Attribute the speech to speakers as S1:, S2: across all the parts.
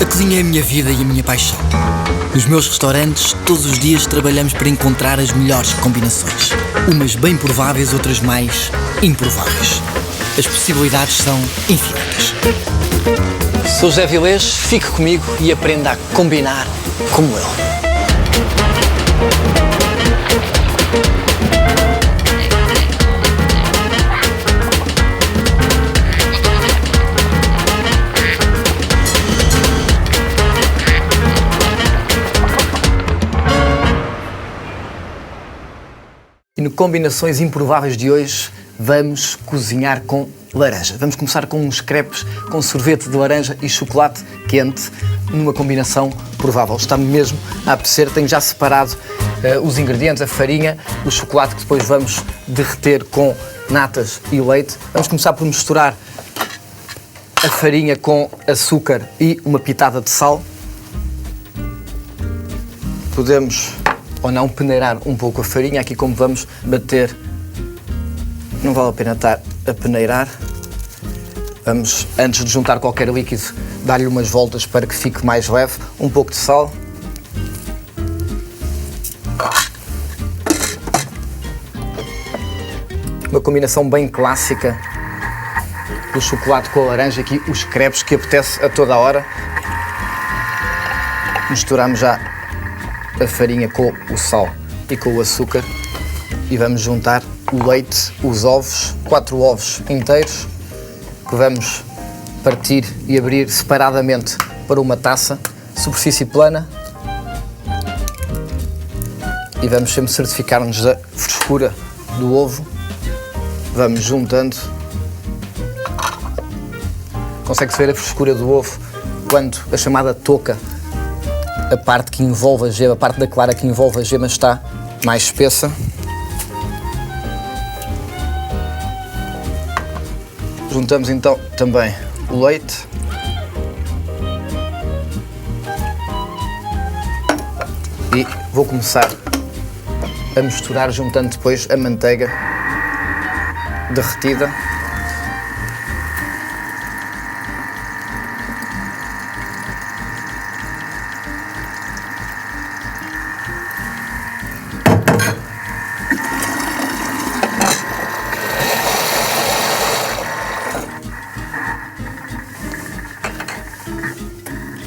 S1: A cozinha é a minha vida e a minha paixão. Nos meus restaurantes, todos os dias trabalhamos para encontrar as melhores combinações. Umas bem prováveis, outras mais improváveis. As possibilidades são infinitas. Sou José Vilés, fique comigo e aprenda a combinar como eu. E no Combinações Improváveis de hoje, vamos cozinhar com laranja. Vamos começar com uns crepes com sorvete de laranja e chocolate quente, numa combinação provável. Está mesmo a apetecer. Tenho já separado os ingredientes, a farinha, o chocolate que depois vamos derreter com natas e leite. Vamos começar por misturar a farinha com açúcar e uma pitada de sal. Podemos ou não peneirar um pouco a farinha. Aqui, como vamos bater, não vale a pena estar a peneirar. Vamos, antes de juntar qualquer líquido, dar-lhe umas voltas para que fique mais leve. Um pouco de sal. Uma combinação bem clássica do chocolate com a laranja. Aqui os crepes que apetece a toda a hora. Misturamos já a farinha com o sal e com o açúcar e vamos juntar o leite, os ovos, 4 ovos inteiros, que vamos partir e abrir separadamente para uma taça, superfície plana, e vamos sempre certificar-nos da frescura do ovo. Vamos juntando. Consegue-se ver a frescura do ovo quando a chamada touca, a parte que envolve a gema, a parte da clara que envolve a gema, está mais espessa. Juntamos então também o leite. E vou começar a misturar, juntando depois a manteiga derretida.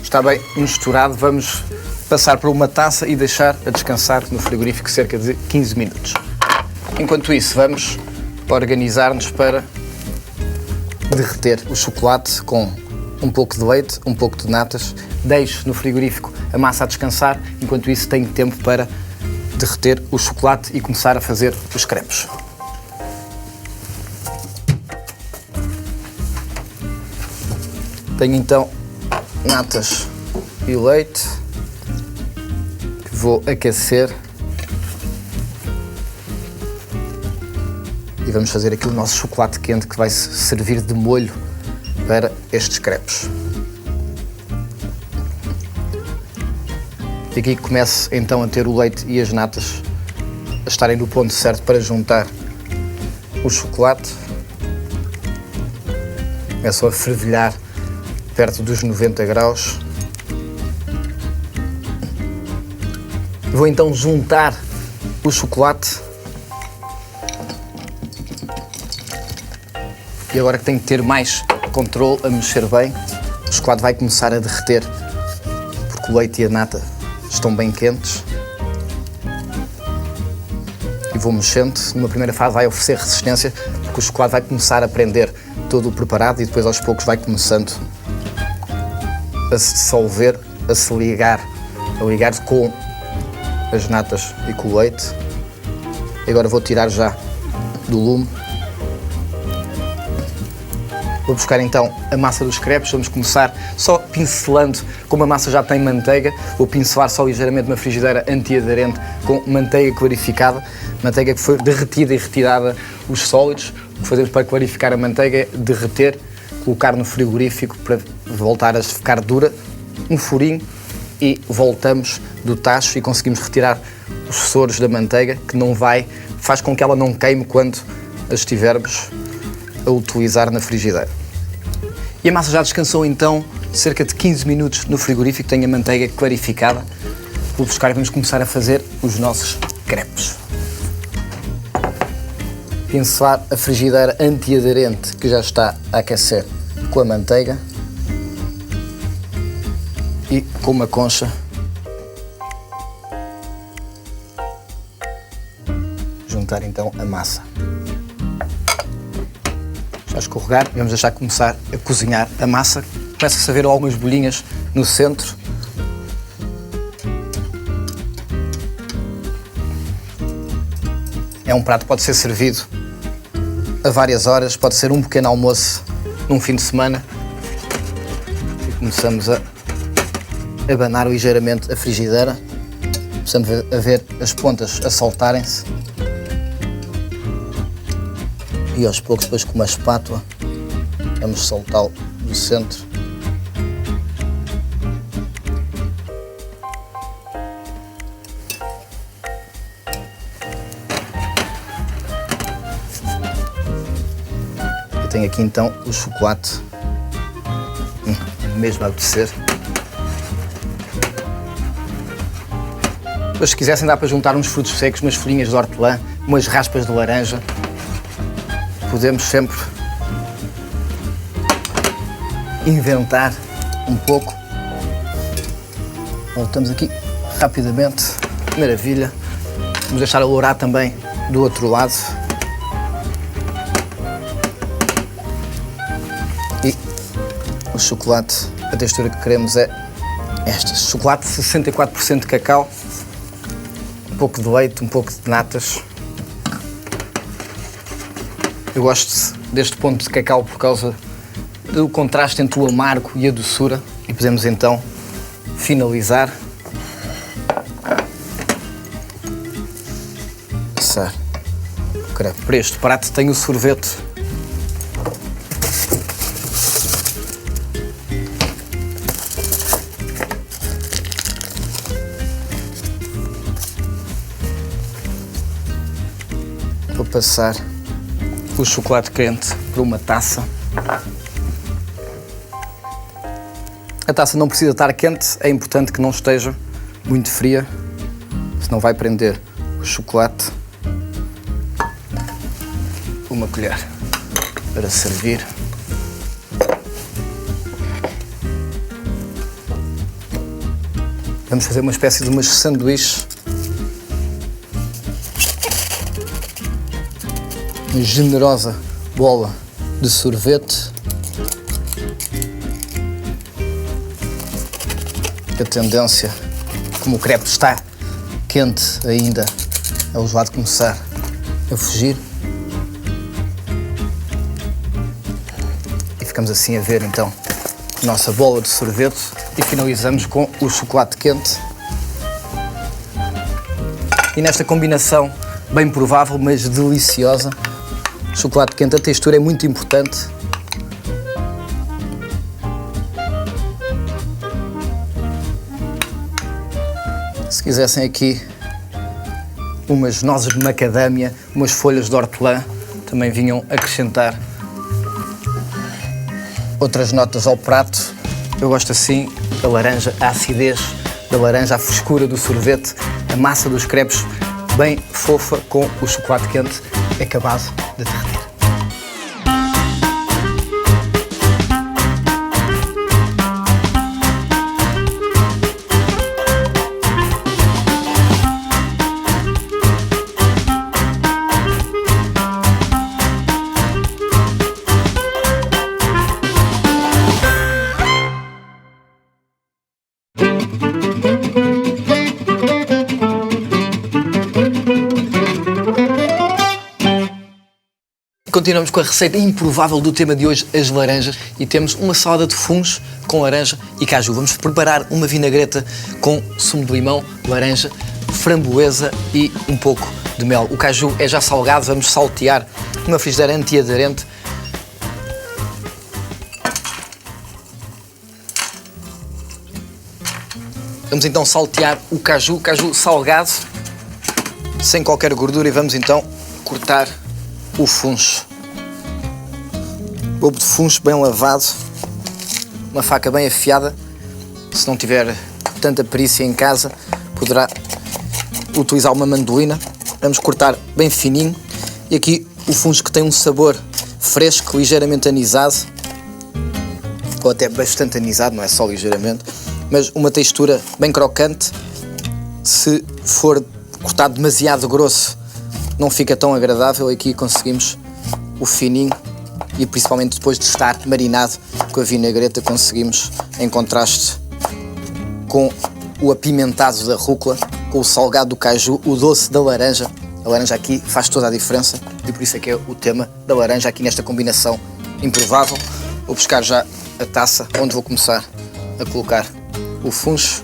S1: Está bem misturado, vamos passar para uma taça e deixar a descansar no frigorífico cerca de 15 minutos. Enquanto isso, vamos organizar-nos para derreter o chocolate com um pouco de leite, um pouco de natas. Deixo no frigorífico a massa a descansar, enquanto isso tenho tempo para derreter o chocolate e começar a fazer os crepes. Tenho então natas e leite, que vou aquecer, e vamos fazer aqui o nosso chocolate quente, que vai servir de molho para estes crepes. E aqui começo então a ter o leite e as natas a estarem no ponto certo para juntar o chocolate. É só fervilhar perto dos 90 graus. Vou então juntar o chocolate. E agora que tenho que ter mais controle, a mexer bem, o chocolate vai começar a derreter, porque o leite e a nata estão bem quentes. E vou mexendo. Numa primeira fase vai oferecer resistência, porque o chocolate vai começar a prender todo o preparado e depois aos poucos vai começando a se dissolver, a se ligar com as natas e com o leite. E agora vou tirar já do lume. Vou buscar então a massa dos crepes. Vamos começar só pincelando, como a massa já tem manteiga, vou pincelar só ligeiramente na frigideira antiaderente com manteiga clarificada, manteiga que foi derretida e retirada os sólidos. O que fazemos para clarificar a manteiga é derreter, colocar no frigorífico para voltar a ficar dura, um furinho, e voltamos do tacho e conseguimos retirar os soros da manteiga, que não faz com que ela não queime quando a estivermos a utilizar na frigideira. E a massa já descansou então cerca de 15 minutos no frigorífico, tenho a manteiga clarificada. Vou buscar e vamos começar a fazer os nossos crepes. Pincelar a frigideira antiaderente que já está a aquecer com a manteiga e com uma concha juntar então a massa. Já escorregar, vamos deixar começar a cozinhar a massa. Começa-se a ver algumas bolinhas no centro. É um prato que pode ser servido a várias horas, pode ser um pequeno almoço num fim de semana. E começamos a abanar ligeiramente a frigideira. Começamos a ver as pontas a soltarem-se. E aos poucos, depois com uma espátula, vamos soltá-lo do centro. Eu tenho aqui então o chocolate, mesmo a apetecer. Depois, se quisessem, dá para juntar uns frutos secos, umas folhinhas de hortelã, umas raspas de laranja. Podemos sempre inventar um pouco. Voltamos aqui rapidamente. Maravilha. Vamos deixar alourar também do outro lado. E o chocolate, a textura que queremos é esta. Chocolate 64% de cacau, um pouco de leite, um pouco de natas. Eu gosto deste ponto de cacau por causa do contraste entre o amargo e a doçura. E podemos então finalizar. Passar o crepe. Para este prato tenho o sorvete. Vou passar o chocolate quente para uma taça. A taça não precisa estar quente, é importante que não esteja muito fria, senão vai prender o chocolate. Uma colher para servir. Vamos fazer uma espécie de umas sanduíches. Uma generosa bola de sorvete. A tendência, como o crepe está quente ainda, é o gelado começar a fugir. E ficamos assim a ver então a nossa bola de sorvete e finalizamos com o chocolate quente. E nesta combinação bem provável, mas deliciosa, chocolate quente, a textura é muito importante. Se quisessem aqui umas nozes de macadâmia, umas folhas de hortelã, também vinham acrescentar outras notas ao prato. Eu gosto assim da laranja, a acidez da laranja, a frescura do sorvete, a massa dos crepes bem fofa com o chocolate quente acabado de derreter. Continuamos com a receita improvável do tema de hoje, as laranjas, e temos uma salada de fungos com laranja e caju. Vamos preparar uma vinagreta com sumo de limão, laranja, framboesa e um pouco de mel. O caju é já salgado, vamos saltear numa frigideira antiaderente. Vamos então saltear o caju salgado, sem qualquer gordura, e vamos então cortar o funcho. Bulbo de funcho bem lavado. uma faca bem afiada. Se não tiver tanta perícia em casa, poderá utilizar uma mandolina. Vamos cortar bem fininho. E aqui o funcho que tem um sabor fresco, ligeiramente anisado, ou até bastante anisado, não é só ligeiramente, mas uma textura bem crocante. Se for cortado demasiado grosso, não fica tão agradável. Aqui conseguimos o fininho e principalmente depois de estar marinado com a vinagreta conseguimos, em contraste com o apimentado da rúcula, com o salgado do caju, o doce da laranja. A laranja aqui faz toda a diferença e por isso é que é o tema da laranja aqui nesta combinação improvável. Vou buscar já a taça onde vou começar a colocar o funcho.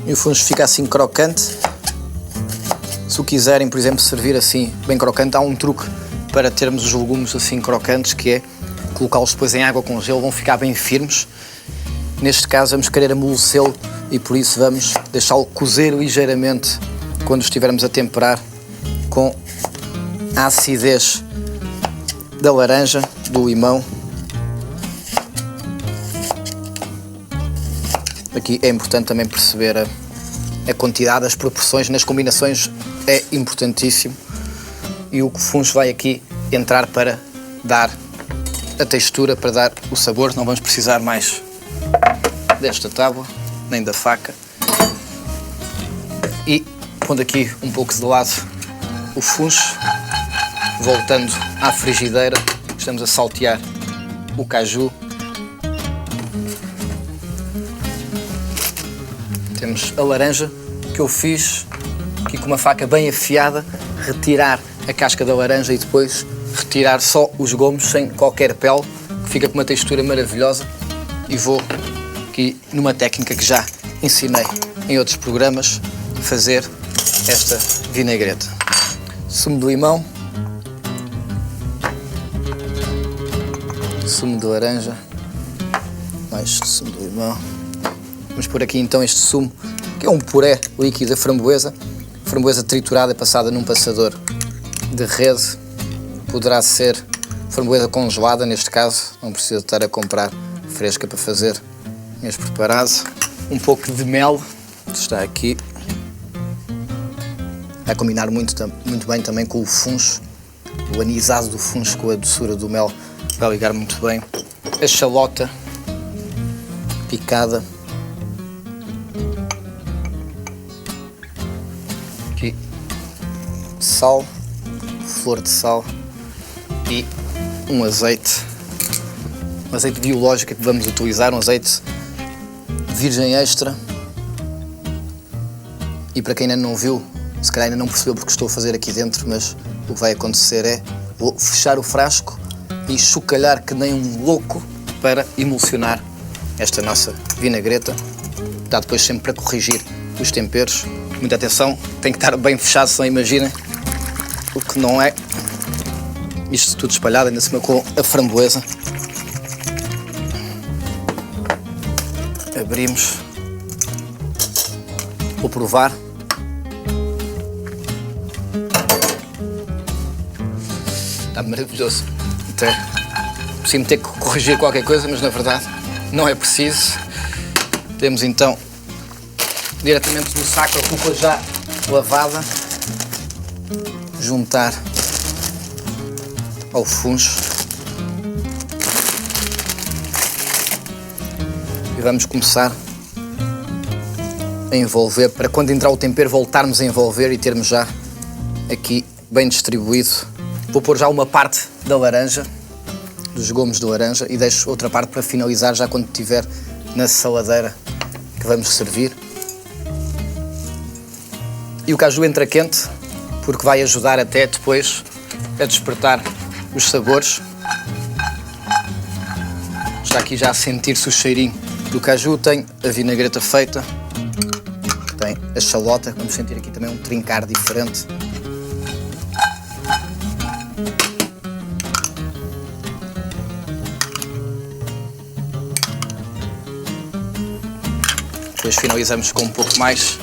S1: E o funcho fica assim crocante. Se o quiserem, por exemplo, servir assim bem crocante, há um truque para termos os legumes assim crocantes, que é colocá-los depois em água com gelo, vão ficar bem firmes. Neste caso vamos querer amolecê-lo e por isso vamos deixá-lo cozer ligeiramente quando estivermos a temperar com a acidez da laranja, do limão. Aqui é importante também perceber a quantidade, as proporções nas combinações é importantíssimo. E o funcho vai aqui entrar para dar a textura, para dar o sabor. Não vamos precisar mais desta tábua, nem da faca. E pondo aqui um pouco de lado o funcho, voltando à frigideira, estamos a saltear o caju. Temos a laranja que eu fiz aqui com uma faca bem afiada, retirar a casca da laranja e depois retirar só os gomos sem qualquer pele, que fica com uma textura maravilhosa. E vou aqui numa técnica que já ensinei em outros programas, fazer esta vinagreta. Sumo de limão, sumo de laranja, mais sumo de limão. Vamos pôr aqui então este sumo, que é um puré líquido da framboesa. Framboesa triturada e passada num passador de rede. Poderá ser framboesa congelada, neste caso, não precisa estar a comprar fresca para fazer este preparado. Um pouco de mel, está aqui. Vai combinar muito bem também com o funcho. O anisado do funcho com a doçura do mel vai ligar muito bem. A xalota picada. Aqui sal, flor de sal e um azeite biológico que vamos utilizar, um azeite virgem extra. E para quem ainda não viu, se calhar ainda não percebeu porque estou a fazer aqui dentro, mas o que vai acontecer é vou fechar o frasco e chocalhar que nem um louco para emulsionar esta nossa vinagreta. Dá depois sempre para corrigir os temperos. Muita atenção, tem que estar bem fechado, senão imaginem o que não é. Isto tudo espalhado, ainda cima com a framboesa. Abrimos. Vou provar. Está maravilhoso. Até preciso ter que corrigir qualquer coisa, mas na verdade não é preciso. Temos então diretamente do saco a rúcula já lavada. Juntar ao funcho. E vamos começar a envolver, para quando entrar o tempero voltarmos a envolver e termos já aqui bem distribuído. Vou pôr já uma parte da laranja, dos gomos de laranja, e deixo outra parte para finalizar já quando estiver na saladeira que vamos servir. E o caju entra quente, porque vai ajudar até depois a despertar os sabores. Está aqui já a sentir-se o cheirinho do caju. Tem a vinagreta feita, tem a xalota, vamos sentir aqui também um trincar diferente. Depois finalizamos com um pouco mais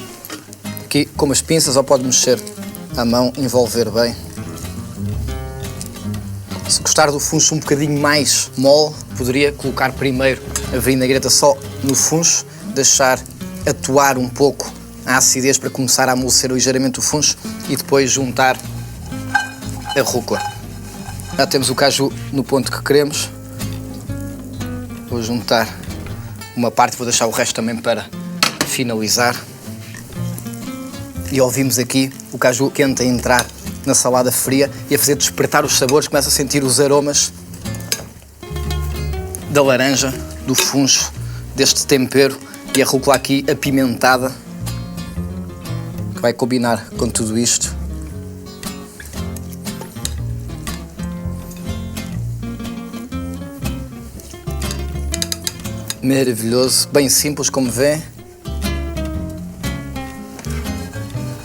S1: aqui com umas pinças, ou pode mexer à mão, envolver bem. Se gostar do funcho um bocadinho mais mole, poderia colocar primeiro a vinagreta só no funcho, deixar atuar um pouco a acidez para começar a amolecer ligeiramente o funcho e depois juntar a rúcula. Já temos o caju no ponto que queremos. Vou juntar uma parte, vou deixar o resto também para finalizar. E ouvimos aqui o caju quente a entrar na salada fria e a fazer despertar os sabores. Começa a sentir os aromas da laranja, do funcho, deste tempero e a rúcula aqui apimentada, que vai combinar com tudo isto. Maravilhoso, bem simples como vê.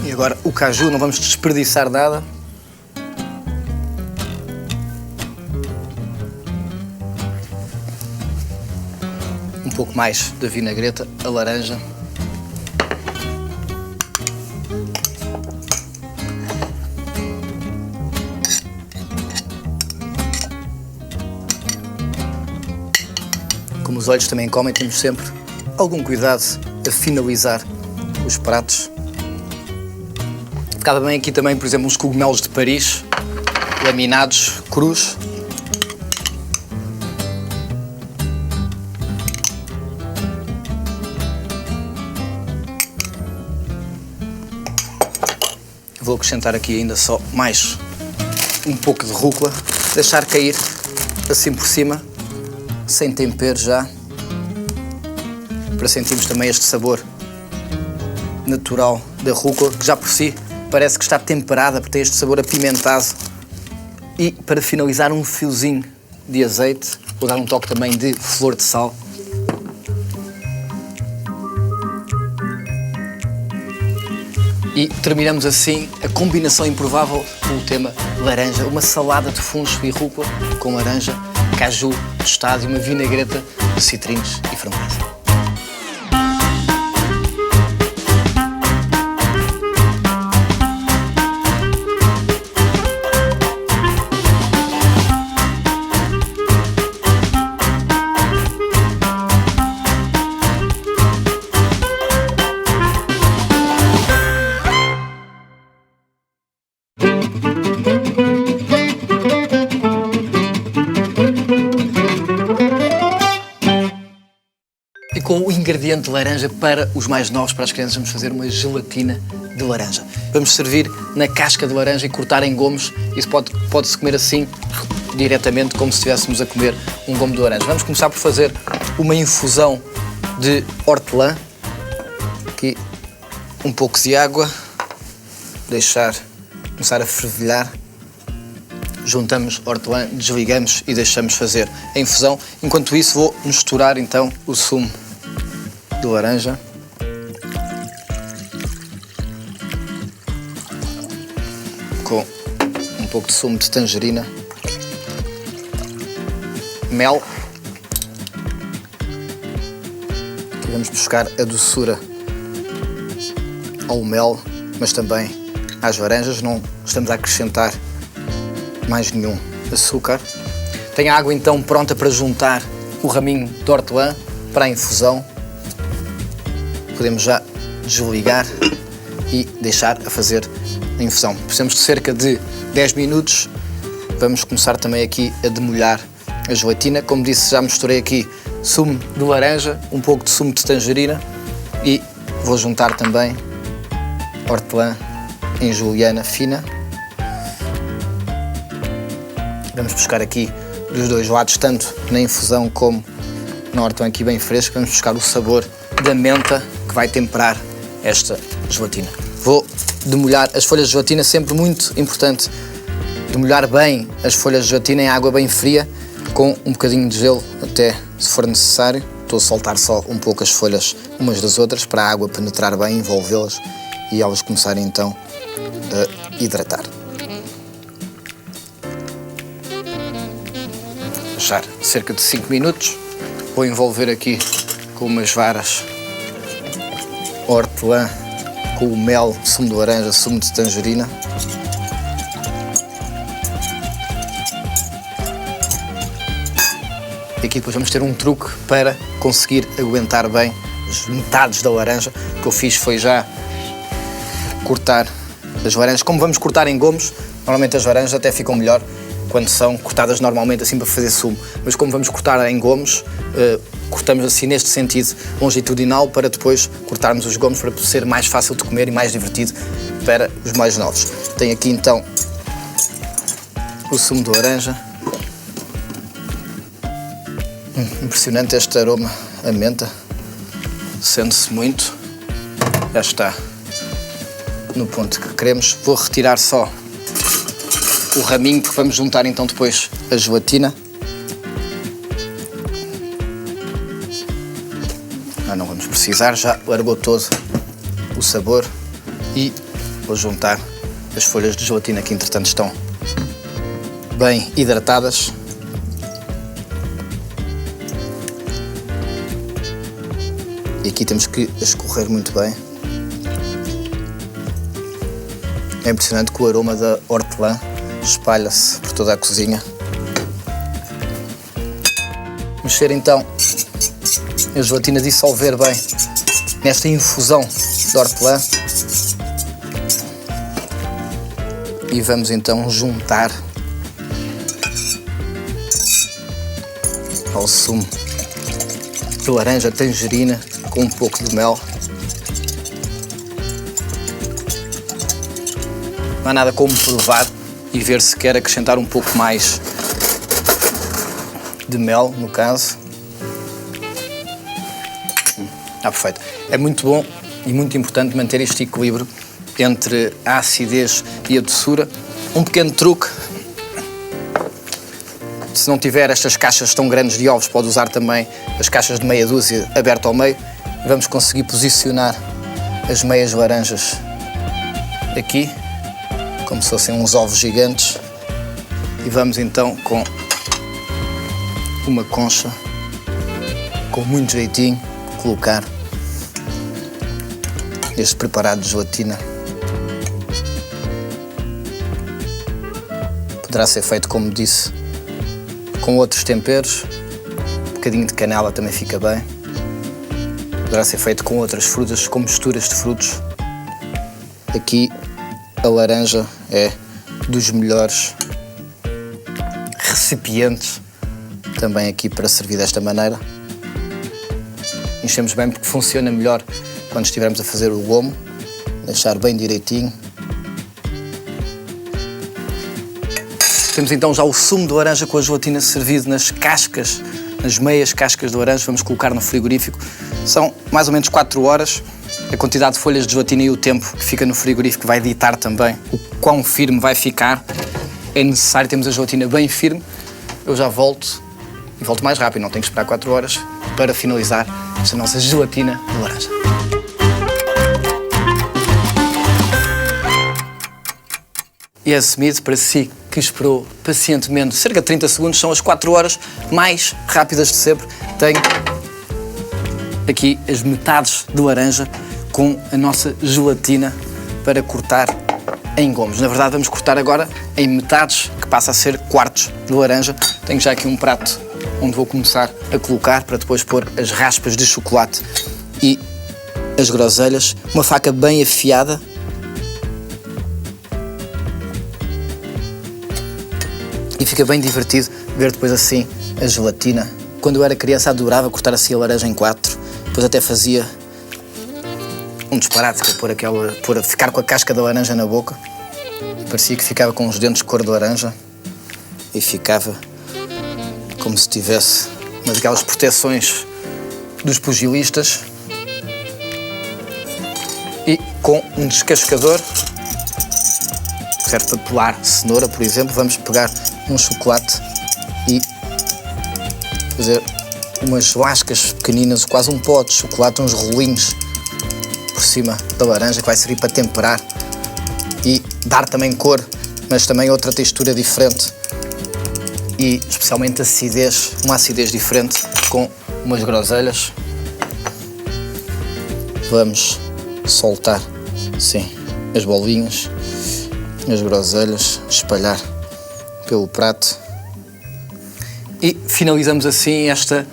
S1: E agora o caju, não vamos desperdiçar nada. Um pouco mais da vinagreta, a laranja. Como os olhos também comem, temos sempre algum cuidado a finalizar os pratos. Ficava bem aqui também, por exemplo, uns cogumelos de Paris, laminados, crus. Vou acrescentar aqui ainda só mais um pouco de rúcula, deixar cair assim por cima, sem tempero já, para sentirmos também este sabor natural da rúcula, que já por si parece que está temperada, porque tem este sabor apimentado. E para finalizar, um fiozinho de azeite, vou dar um toque também de flor de sal. E terminamos assim a combinação improvável com o tema laranja, uma salada de funcho e rúcula com laranja, caju tostado e uma vinagreta de citrinos e framboesa. E com o ingrediente laranja, para os mais novos, para as crianças, vamos fazer uma gelatina de laranja. Vamos servir na casca de laranja e cortar em gomos. Isso pode-se comer assim, diretamente, como se estivéssemos a comer um gomo de laranja. Vamos começar por fazer uma infusão de hortelã. Aqui um pouco de água, deixar começar a fervilhar. Juntamos hortelã, desligamos e deixamos fazer a infusão. Enquanto isso, vou misturar então o sumo de laranja. Com um pouco de sumo de tangerina. Mel. Aqui vamos buscar a doçura ao mel, mas também às laranjas. Não estamos a acrescentar mais nenhum açúcar. Tenho a água então pronta para juntar o raminho de hortelã para a infusão. Podemos já desligar e deixar a fazer a infusão. Precisamos de cerca de 10 minutos. Vamos começar também aqui a demolhar a gelatina. Como disse, já misturei aqui sumo de laranja, um pouco de sumo de tangerina e vou juntar também hortelã em juliana fina. Vamos buscar aqui dos dois lados, tanto na infusão como na hortelã aqui bem fresca. Vamos buscar o sabor da menta que vai temperar esta gelatina. Vou demolhar as folhas de gelatina, sempre muito importante demolhar bem as folhas de gelatina em água bem fria, com um bocadinho de gelo até se for necessário. Estou a soltar só um pouco as folhas umas das outras para a água penetrar bem, envolvê-las e elas começarem então a hidratar. Deixar cerca de 5 minutos. Vou envolver aqui com umas varas hortelã, com o mel, sumo de laranja, sumo de tangerina. E aqui depois vamos ter um truque para conseguir aguentar bem as metades da laranja. O que eu fiz foi já cortar as laranjas. Como vamos cortar em gomos, normalmente as laranjas até ficam melhor quando são cortadas normalmente assim para fazer sumo. Mas como vamos cortar em gomos, cortamos assim neste sentido longitudinal para depois cortarmos os gomos para ser mais fácil de comer e mais divertido para os mais novos. Tenho aqui então o sumo de laranja. Impressionante este aroma, a menta, sente-se muito, já está no ponto que queremos. Vou retirar só o raminho porque vamos juntar então depois a gelatina. Não vamos precisar, já largou todo o sabor e vou juntar as folhas de gelatina que entretanto estão bem hidratadas. E aqui temos que escorrer muito bem. É impressionante que o aroma da hortelã espalha-se por toda a cozinha. Mexer então a gelatina, dissolver bem nesta infusão de hortelã. E vamos então juntar ao sumo de laranja, tangerina, com um pouco de mel. Não há nada como provar e ver se quer acrescentar um pouco mais de mel, no caso. Perfeito. É muito bom e muito importante manter este equilíbrio entre a acidez e a doçura. Um pequeno truque: se não tiver estas caixas tão grandes de ovos, pode usar também as caixas de meia dúzia aberto ao meio. Vamos conseguir posicionar as meias laranjas aqui, como se fossem uns ovos gigantes. E vamos então com uma concha, com muito jeitinho, colocar este preparado de gelatina. Poderá ser feito, como disse, com outros temperos. Um bocadinho de canela também fica bem. Poderá ser feito com outras frutas, com misturas de frutos. Aqui a laranja é dos melhores recipientes também aqui para servir desta maneira. Enchemos bem porque funciona melhor quando estivermos a fazer o gomo. Deixar bem direitinho. Temos então já o sumo de laranja com a gelatina servido nas cascas, nas meias cascas de laranja. Vamos colocar no frigorífico. São mais ou menos 4 horas. A quantidade de folhas de gelatina e o tempo que fica no frigorífico vai ditar também o quão firme vai ficar. É necessário termos a gelatina bem firme. Eu já volto e volto mais rápido, não tenho que esperar 4 horas para finalizar esta nossa gelatina de laranja. E assumido para si que esperou pacientemente cerca de 30 segundos, são as 4 horas mais rápidas de sempre. Tenho aqui as metades de laranja com a nossa gelatina para cortar em gomos. Na verdade, vamos cortar agora em metades, que passa a ser quartos de laranja. Tenho já aqui um prato onde vou começar a colocar para depois pôr as raspas de chocolate e as groselhas. Uma faca bem afiada. E fica bem divertido ver depois assim a gelatina. Quando eu era criança adorava cortar assim a laranja em 4. Depois até fazia um disparate, que é ficar com a casca da laranja na boca. Parecia que ficava com os dentes de cor de laranja e ficava como se tivesse uma daquelas proteções dos pugilistas. E com um descascador, que serve para pelar cenoura, por exemplo, vamos pegar um chocolate e fazer umas lascas pequeninas, quase um pó de chocolate, uns rolinhos por cima da laranja, que vai servir para temperar e dar também cor, mas também outra textura diferente e especialmente acidez, uma acidez diferente com umas groselhas. Vamos soltar, sim, as bolinhas, as groselhas, espalhar pelo prato E finalizamos assim esta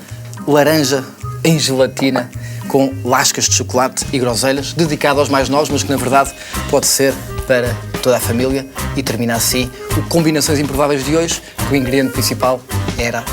S1: laranja em gelatina com lascas de chocolate e groselhas, dedicado aos mais novos, mas que na verdade pode ser para toda a família. E termina assim o Combinações Improváveis de hoje, que o ingrediente principal era